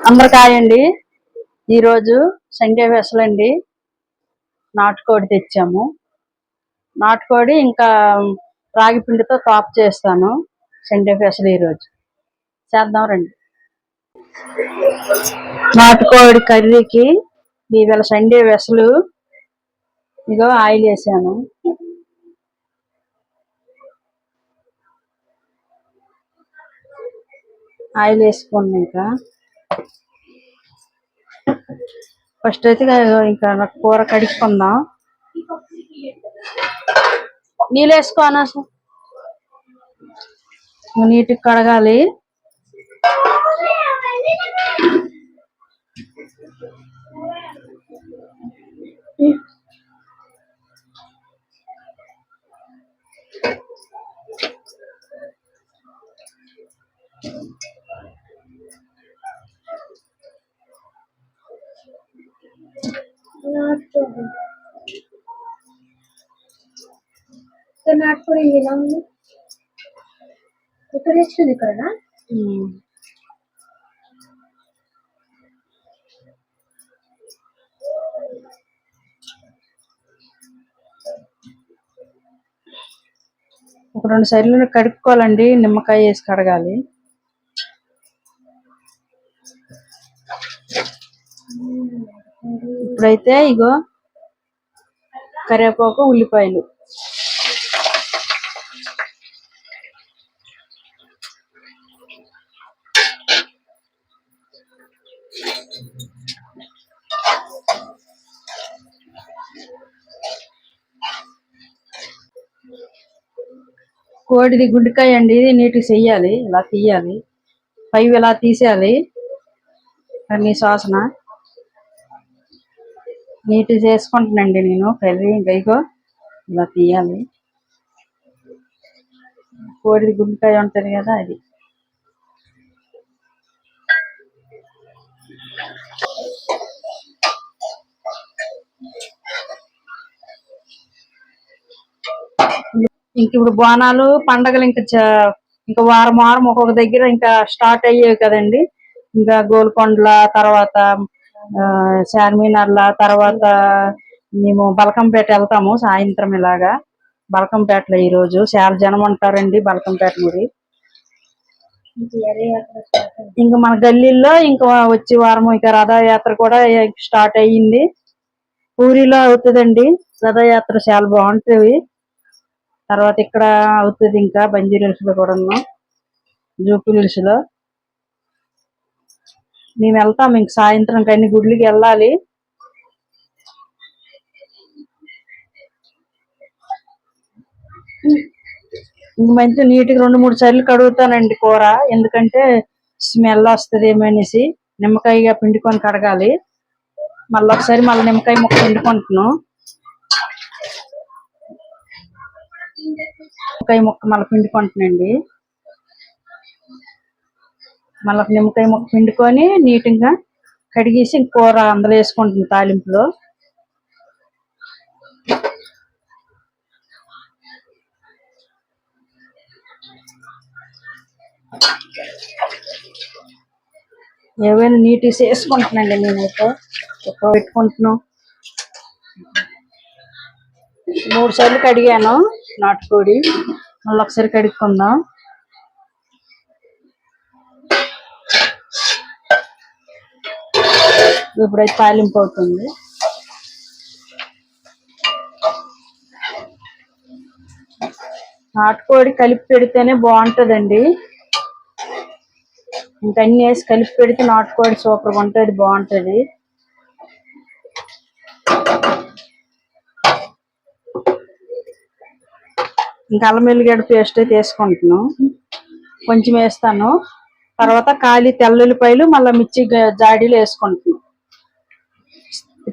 అందరికి హాయ్ అండి. ఈరోజు సండే స్పెషల్ అండి. నాటుకోడి తెచ్చాము. నాటుకోడి ఇంకా రాగి పిండితో టాప్ చేస్తాను. సండే స్పెషల్ ఈరోజు చేద్దాం రండి. నాటుకోడి కర్రీకి ఇవాళ సండే స్పెషల్. ఇగో ఆయిల్ వేసాను. ఆయిల్ వేసుకుని ఇంకా ఫస్ట్ అయితే ఇంకా కూర కడుక్కుందాం. నీళ్ళు వేసుకోనా నీటికి కడగాలి. నాటుకోడి ఎలా ఉంది? ఇక్కడ తెచ్చింది ఇక్కడ ఒక 2 సార్లు కడుక్కోవాలండి. నిమ్మకాయ వేసి కడగాలి. ఇప్పుడైతే ఇగో కరివేపాకు, ఉల్లిపాయలు కోడిది గుండెకాయ అండి. ఇది నీట్గా చెయ్యాలి. ఇలా తీయాలి. పైవి ఇలా తీసేయాలి. అన్ని శ్వాసన నీట్గా చేసుకుంటానండి నేను కర్రీ. ఇగో ఇలా తీయాలి. కోడిది గుండెకాయ ఉంటుంది కదా అది. ఇంక ఇప్పుడు బోనాలు పండగలు ఇంకా వారం ఒక్కొక్క దగ్గర ఇంకా స్టార్ట్ అయ్యేవి కదండి. ఇంకా గోల్కొండల తర్వాత చార్మినార్ల తర్వాత మేము బల్కంపేట వెళ్తాము సాయంత్రం. ఇలాగా బల్కంపేటలో ఈరోజు చాలా జనం ఉంటారండి. బల్కంపేట మరి ఇంకా మన గల్లీల్లో ఇంకా వచ్చే వారం ఇంకా రథయాత్ర కూడా స్టార్ట్ అయ్యింది. పూరిలో అవుతుందండి రథయాత్ర. చాలా బాగుంటుంది. తర్వాత ఇక్కడ అవుతుంది ఇంకా బంజారాహిల్స్ లో కూడా జూబ్లీహిల్స్ లో మేము వెళ్తాం. ఇంక సాయంత్రం అన్ని గుడ్లకి వెళ్ళాలి. ఇంక మంచిగా నీట్గా 2-3 సార్లు కడుగుతానండి కూర. ఎందుకంటే స్మెల్ వస్తుంది ఏమనేసి నిమ్మకాయగా పిండుకొని కడగాలి. మళ్ళీ ఒకసారి నిమ్మకాయ ముక్క పిండుకుంటున్నాం. నిమ్మకాయ ముక్క మళ్ళీ పిండుకుంటున్నాండి. మళ్ళీ నిమ్మకాయ ముక్క పిండుకొని నీట్గా కడిగేసి కూర అందులో వేసుకుంటుంది తాలింపులో. ఏవైనా నీట్గా చేసుకుంటున్నాండి నేనైతే. ఎక్కువ పెట్టుకుంటున్నాం. 3 సార్లు కడిగాను నాటుకోడి. మళ్ళీ ఒకసారి కడుక్కుందాం. ఇప్పుడైతే తాలింపు అవుతుంది. నాటుకోడి కలిపి పెడితేనే బాగుంటుందండి. ఇంకా అన్ని వేసి కలిపి పెడితే నాటుకోడి సూపర్గా ఉంటుంది, బాగుంటుంది. ఇంకా అల్లం వెల్లిగడ్డ పేస్ట్ అయితే వేసుకుంటున్నాను. కొంచెం వేస్తాను. తర్వాత ఖాళీ తెల్లుల్లిపాయలు మళ్ళీ మిర్చి జాడీలు వేసుకుంటున్నాను.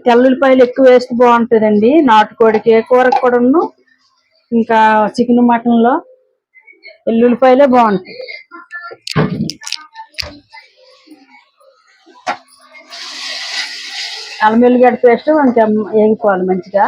తెల్లుల్లిపాయలు ఎక్కువ వేస్తే బాగుంటుందండి నాటుకోడికి. ఏ కూరకు కూడా ఇంకా చికెన్ మటన్ లో ఎల్లుల్లిపాయలే బాగుంటాయి. అల్లం వెల్లిగడ్డ పేస్ట్ కొంచెం వేగిపోవాలి మంచిగా.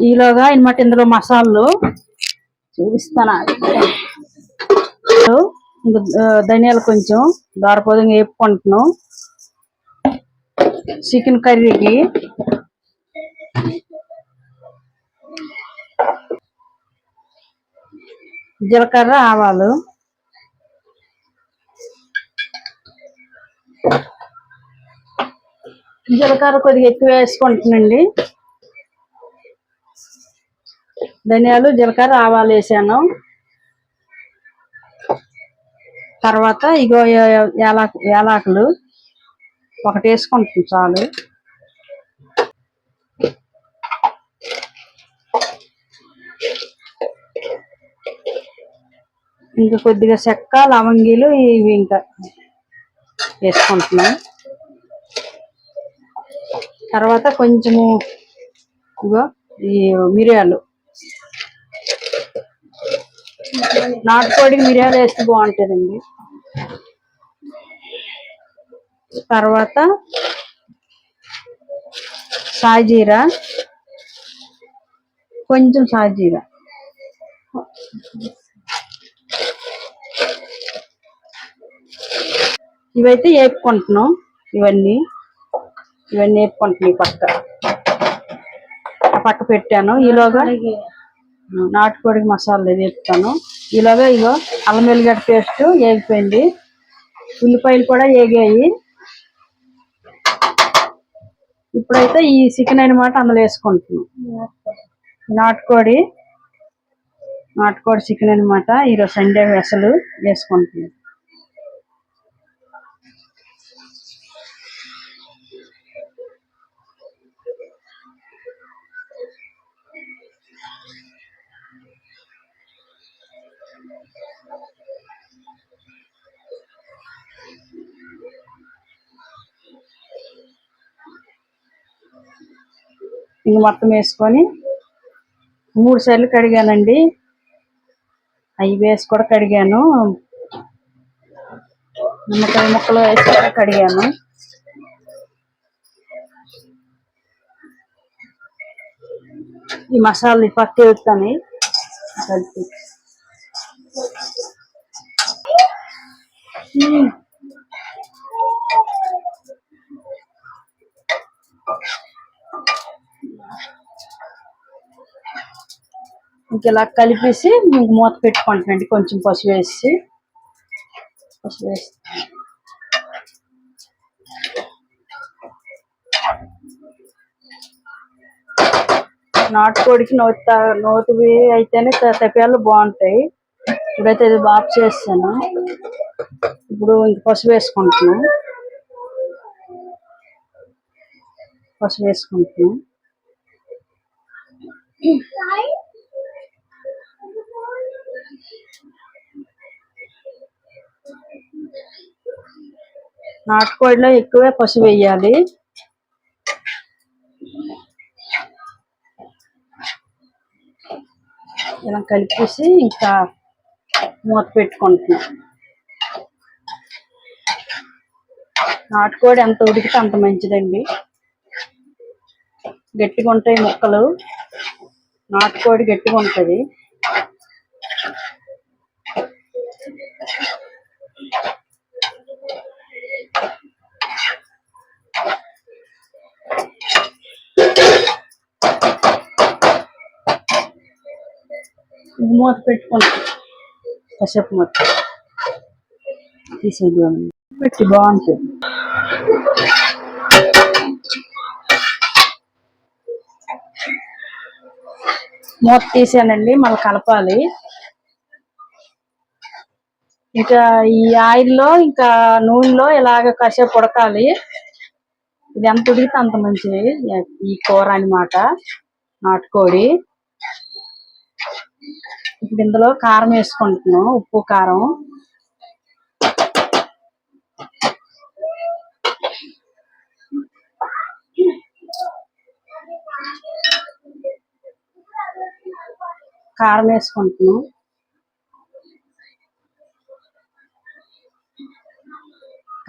ఈ ఈలోగా అనమాట ఇందులో మసాలాలు చూపిస్తాను. ధనియాలు కొంచెం దారిపోదంగా వేపుకుంటున్నాం. చికెన్ కర్రీకి జీలకర్ర, ఆవాలు, జీలకర్ర కొద్దిగా ఎక్కువ వేసుకుంటున్నాండి. ధనియాలు, జీలకర్ర, ఆవాలు వేసాను. తర్వాత ఇగో యాలకులు ఒకటి వేసుకుంటాం చాలు. ఇంకా కొద్దిగా చెక్క, లవంగీలు ఇవి ఇంకా వేసుకుంటున్నాం. తర్వాత కొంచెము ఇగో ఈ మిరియాలు, నాటుకోడికి మిరియాలు వేస్తే బాగుంటుందండి. తర్వాత సాజీరా, కొంచెం సాజీరా, ఇవైతే వేపుకుంటున్నాం. ఇవన్నీ వేపుకుంటున్నాయి. పక్క పెట్టాను. ఈలోగా నాటుకోడికి మసాలా వేపుతాను. ఈలోగా ఇగో అల్లం వెల్లిగడ్డ పేస్ట్ వేగిపోయింది. ఉల్లిపాయలు కూడా వేగాయి. ఇప్పుడైతే ఈ చికెన్ అనమాట అందులో వేసుకుంటున్నాం. నాటుకోడి చికెన్ అనమాట. ఈరోజు సండే అసలు వేసుకుంటున్నాం. ఇంక మొత్తం వేసుకొని 3 సార్లు కడిగానండి. అవి వేసి కూడా కడిగాను. నిమ్మకాయ ముక్కలు వేసి కూడా కడిగాను. ఈ మసాలా పక్క వేస్తాను కలిపి. ఇంక ఇలా కలిపేసి మూత పెట్టుకుంటానండి. కొంచెం పసుపు వేసి నాటుకోడికి నోటివి అయితేనే తప్పియాలు బాగుంటాయి. ఇప్పుడైతే ఇది బాగా చేస్తాను. ఇప్పుడు ఇంక పసుపు వేసుకుంటున్నాను. నాటుకోడిలో ఎక్కువే పసుపు వేయాలి. ఇలా కలిపేసి ఇంకా మూత పెట్టుకుంటున్నాం. నాటుకోడి ఎంత ఉడికితే అంత మంచిదండి. గట్టిగా ఉంటాయి ముక్కలు. నాటుకోడి గట్టిగా ఉంటుంది. మూత పెట్టుకుంటాం. కాసేపు మూత తీసేది పెట్టి బాగుంటుంది. మూత తీసానండి. మళ్ళీ కలపాలి. ఇంకా ఈ ఆయిల్లో ఇంకా నూనెలో ఇలాగ కాసేపు ఉడకాలి. ఇది ఎంత ఉడికితే అంత మంచిది ఈ కూర అన్నమాట. నాటుకోడి. ఇప్పుడు ఇందులో కారం వేసుకుంటున్నాం. ఉప్పు, కారం. వేసుకుంటున్నాం.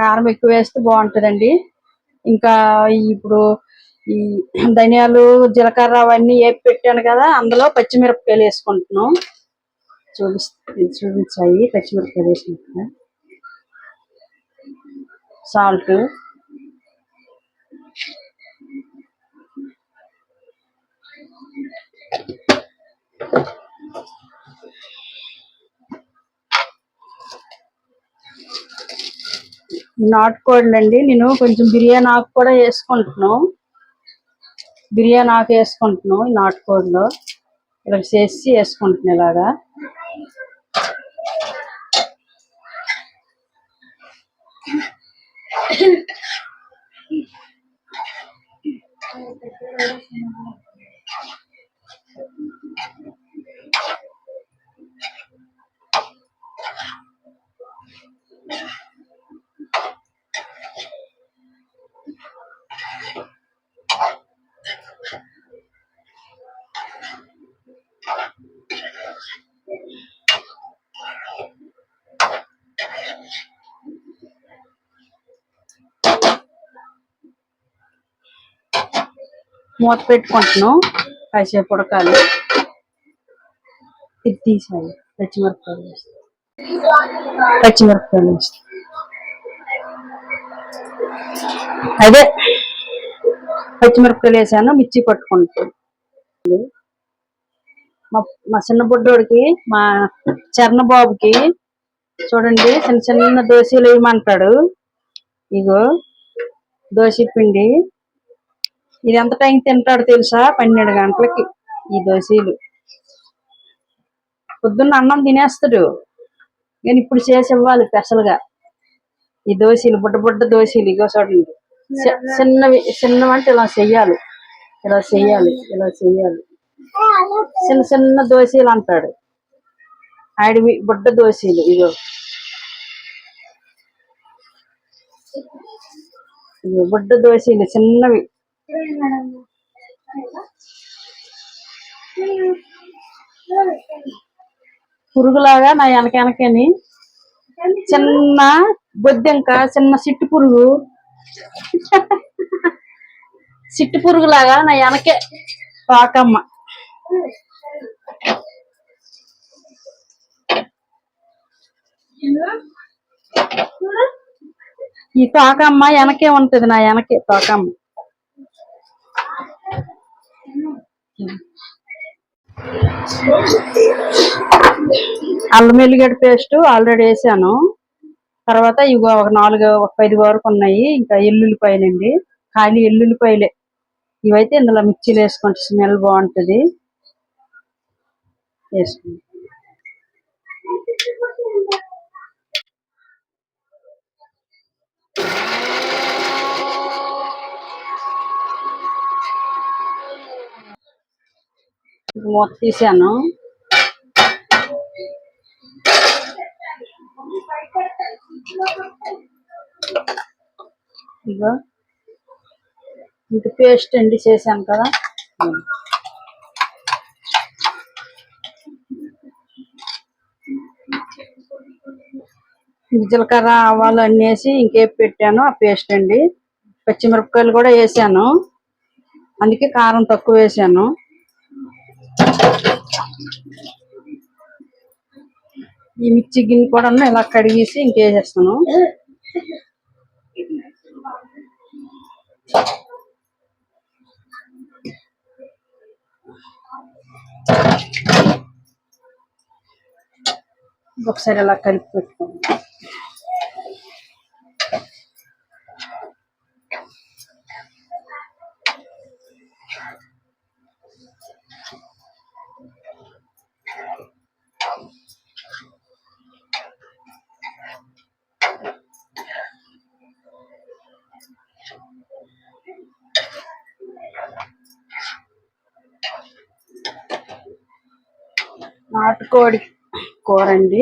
కారం ఎక్కువ వేస్తే బాగుంటుందండి. ఇంకా ఇప్పుడు ఈ ధనియాలు జీలకర్ర అవన్నీ వేపి పెట్టాను కదా, అందులో పచ్చిమిరపకాయలు వేసుకుంటున్నాం. చూపించాయి పచ్చిమిరపకాయలు వేసినట్టుగా. సాల్ట్, నాటుకోళ్ళు అండి. నేను కొంచెం బిర్యానీ ఆకు కూడా వేసుకుంటున్నాను. బిర్యానీ ఆకు వేసుకుంటున్నాం ఈ నాటుకోడిలో. ఇలా చేసి వేసుకుంటున్నాను ఇలాగా. మూత పెట్టుకుంటున్నాం, కాసేపు ఉడకాలి. ఇది తీసాలి. పచ్చిమిరపకాయలు వేస్తాం. అదే పచ్చిమిరపకాయలు వేసాను. మిర్చి పట్టుకుంటాను. మా చిన్న బుడ్డోడికి, మా చరణబాబుకి చూడండి చిన్న చిన్న దోశలు వేయమంటాడు. ఇగో దోశ పిండి. ఇది ఎంత టైం తింటాడు తెలుసా? 12 గంటలకి ఈ దోశలు. పొద్దున్న అన్నం తినేస్తాడు, నేను ఇప్పుడు చేసి ఇవ్వాలి స్పెషల్గా ఈ దోశలు. బుడ్డ బుడ్డ దోశలు. ఇగో చూడండి, చిన్నవంటే ఇలా చెయ్యాలి, ఇలా చెయ్యాలి, ఇలా చెయ్యాలి. చిన్న చిన్న దోశలు అంటాడు ఆడివి, బుడ్డ దోశలు. ఇగో బుడ్డ దోశలు చిన్నవి. పురుగులాగా నా వెనకని చిన్న బొద్దింక, చిన్న సిట్టు పురుగు, సిట్టు పురుగులాగా నా వెనకే పాకమ్మ. ఈ తోకమ్మ వెనకే ఉంటది, నా వెనకే తోకమ్మ. అల్లం వెల్లిగడ్డ పేస్ట్ ఆల్రెడీ వేసాను. తర్వాత ఇవి ఒక 5 వరకు ఉన్నాయి. ఇంకా ఎల్లుల్లిపాయలండి, ఖాళీ ఎల్లుల్లిపాయలే. ఇవైతే ఇందులో మిర్చీలు వేసుకుంటే స్మెల్ బాగుంటుంది. వేసుకుంటాం. మూత తీసాను. ఇగో ఇంక పేస్ట్ అండి చేశాను కదా. జీలకర్ర ఆవాలు అన్నీ వేసి ఇంకేపు పెట్టాను. ఆ పేస్ట్ అండి. పచ్చిమిరపకాయలు కూడా వేసాను, అందుకే కారం తక్కువ వేసాను. ఈ మిర్చి గిన్నె కూడా ఇలా కడిగేసి ఇంకేసేస్తాను. ఒకసారి ఇలా కలిపి పెట్టుకోండి. నాటుకోడి కూర అండి.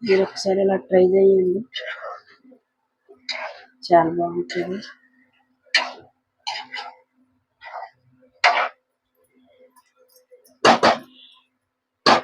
మీరు ఒకసారి ఇలా ట్రై చేయండి, చాలా బాగుంటుంది.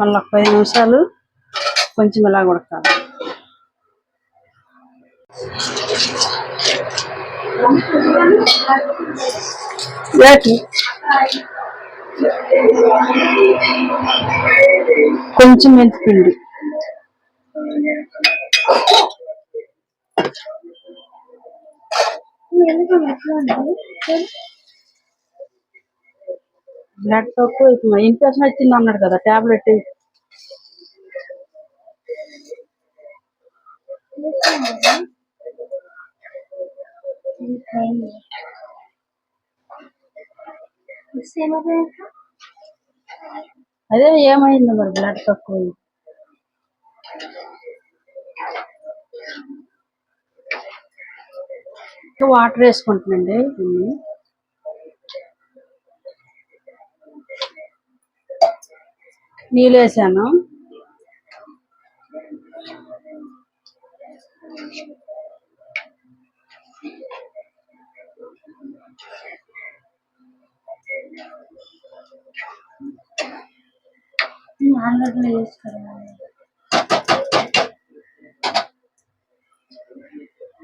మళ్ళీ ఒక 5 నిమిషాలు కొంచెం ఇలా ఉడకాలి. ఏటి కొంచెం మెంతిపిండి, బ్లడ్ తక్కువ అవుతుంది. ఇన్ఫెక్షన్ వచ్చింది అన్నాడు కదా, టాబ్లెట్ అదే ఏమైంది మరి, బ్లడ్ తక్కువ వాటర్ వేసుకుంటున్నాండి. నీళ్ళు వేసాను.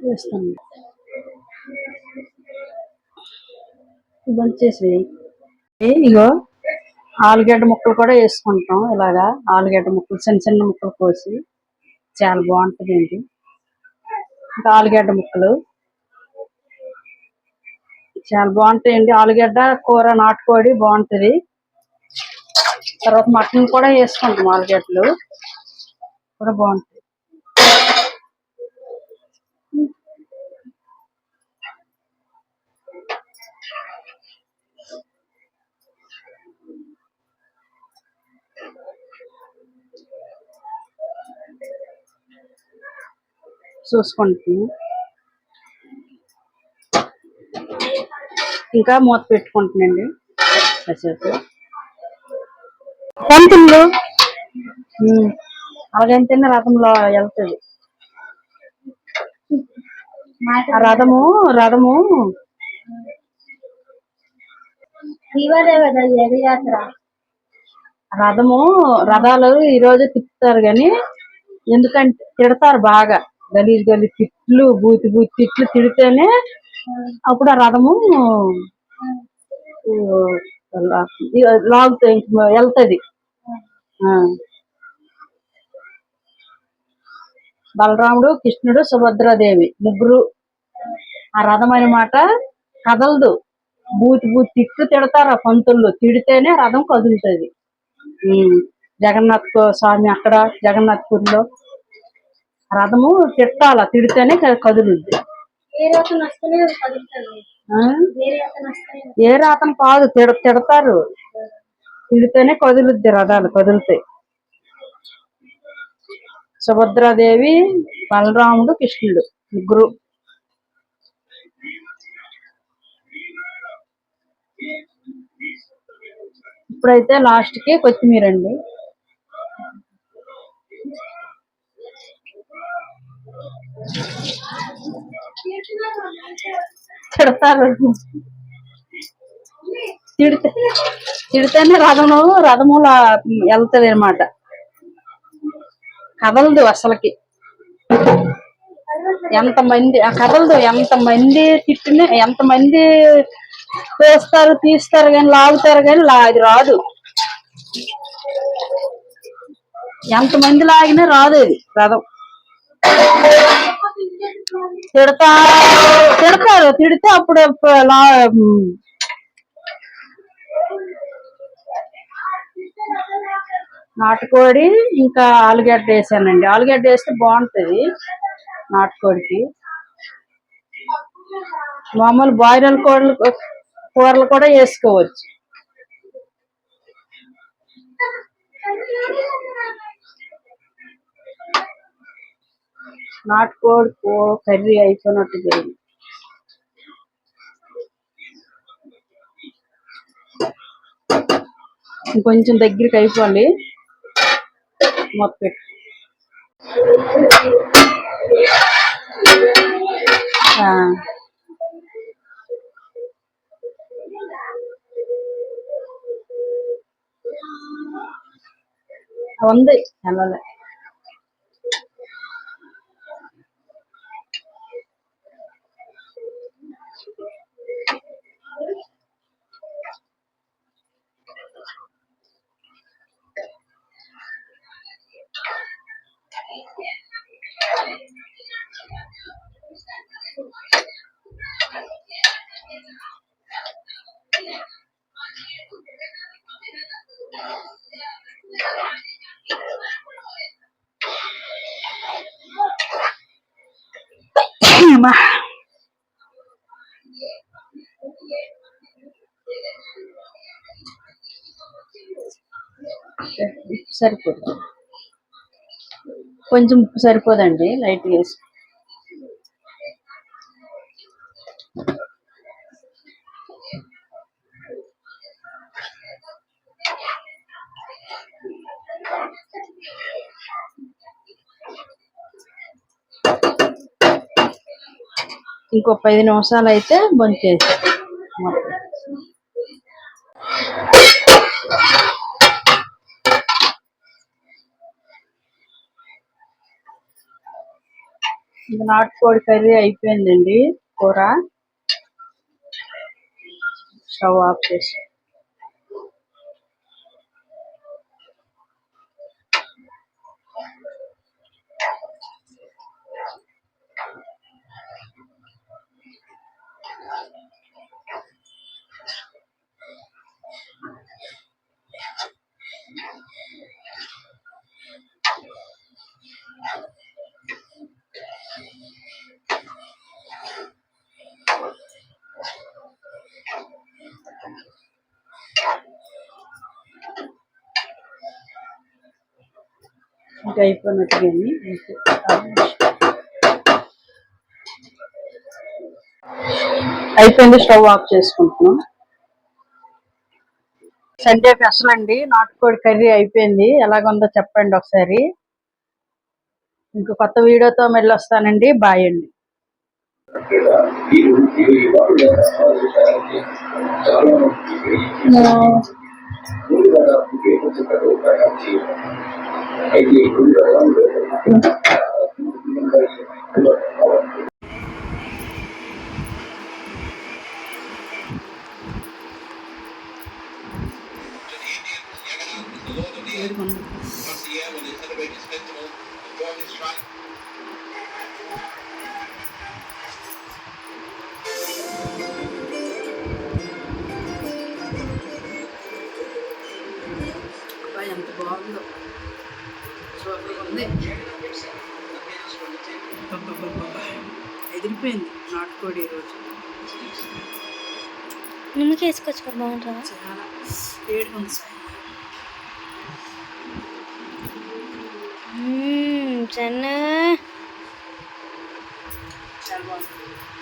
వేస్తాను బంచేసి. ఇగో ఆలుగడ్డ ముక్కలు కూడా వేసుకుంటాం. ఇలాగా ఆలుగడ్డ ముక్కలు చిన్న చిన్న ముక్కలు కోసి చాలా బాగుంటుంది అండి. ఇంకా ఆలుగడ్డ ముక్కలు చాలా బాగుంటాయండి. ఆలుగడ్డ కూర నాటుకోడి బాగుంటుంది. తర్వాత మటన్ కూడా వేసుకుంటాం, ఆలుగడ్డలు కూడా బాగుంటుంది. చూసుకుంటాం. ఇంకా మూత పెట్టుకుంటున్నాండి కాసేపు. పంతులు అలాగంటేనే రథంలో వెళ్తుంది. రథము రథాలు ఈరోజు తిప్పుతారు కానీ, ఎందుకంటే తిడతారు బాగా, గలీజ్ గలీజ్ తిట్లు, బూతి బూతి తిట్లు తిడితేనే అప్పుడు ఆ రథము లాగుతుంది, వెళ్తుంది. బలరాముడు, కృష్ణుడు, సుభద్రాదేవి ముగ్గురు. ఆ రథం అన్నమాట కదలదు. బూతి బూతి తిట్లు తిడతారు ఆ పంతులు, తిడితేనే రథం కదులుతుంది. జగన్నాథ్ స్వామి అక్కడ జగన్నాథ్పూర్లో రథము తిట్టాల, తిడితేనే కదులుద్ది. ఏ రాతను కాదు, తిడతారు, తిడితేనే కదులుద్ది, రథాలు కదులుతాయి. సుభద్రాదేవి, బలరాముడు, కృష్ణుడు ముగ్గురు. ఇప్పుడైతే లాస్ట్ కి కొత్తిమీర అండి. తిడతారు, తిడితేనే రథములా వెళ్తుంది అనమాట, కదలదు అసలకి. ఎంతమంది కదలదు, ఎంతమంది తిట్టిన, ఎంతమంది తీస్తారు కానీ, లాగుతారు కానీ అది రాదు. ఎంతమంది లాగినా రాదు అది రథం. తిడతారు, తిడితే అప్పుడు నాటుకోడి ఇంకా ఆలుగడ్డ వేసానండి. ఆలుగడ్డ వేస్తే బాగుంటుంది నాటుకోడికి. మామూలు బాయిలర్ కూరలు కూడా వేసుకోవచ్చు. నాటుకోడి కర్రీ అయిపోయినట్టు చేయండి. ఇంకొంచెం దగ్గరికి అయిపోవాలి, మొత్తం పెట్టు. ఉంది వెళ్ళలే. అమ్మా. సరిపోదు, కొంచెం ఉప్పు సరిపోదండి, లైట్ వేసి. ఇంకో 5 నిమిషాలు అయితే బంచేసి నాటుకోడి కర్రీ అయిపోయిందండి. కూర స్టవ్ ఆఫ్ చేసి ఇంకా అయిపోయినట్టుగా అయిపోయింది. స్టవ్ ఆఫ్ చేసుకుంటున్నాం. సండే స్పెషల్ అండి, నాటుకోడి కర్రీ అయిపోయింది. ఎలాగుందో చెప్పండి ఒకసారి. ఇంకో కొత్త వీడియోతో మళ్ళీ వస్తానండి. బాయ్ అండి. ఎంత బాగుందో, సూపర్ ఉంది. ఎదిరిపోయింది నాటుకోడి ఈరోజు. నిమ్మకి వేసుకోవచ్చు కదా, బాగుంటుందా? చాలా వేడిగా ఉంది సార్. చెన్న చాలా బాగుంది.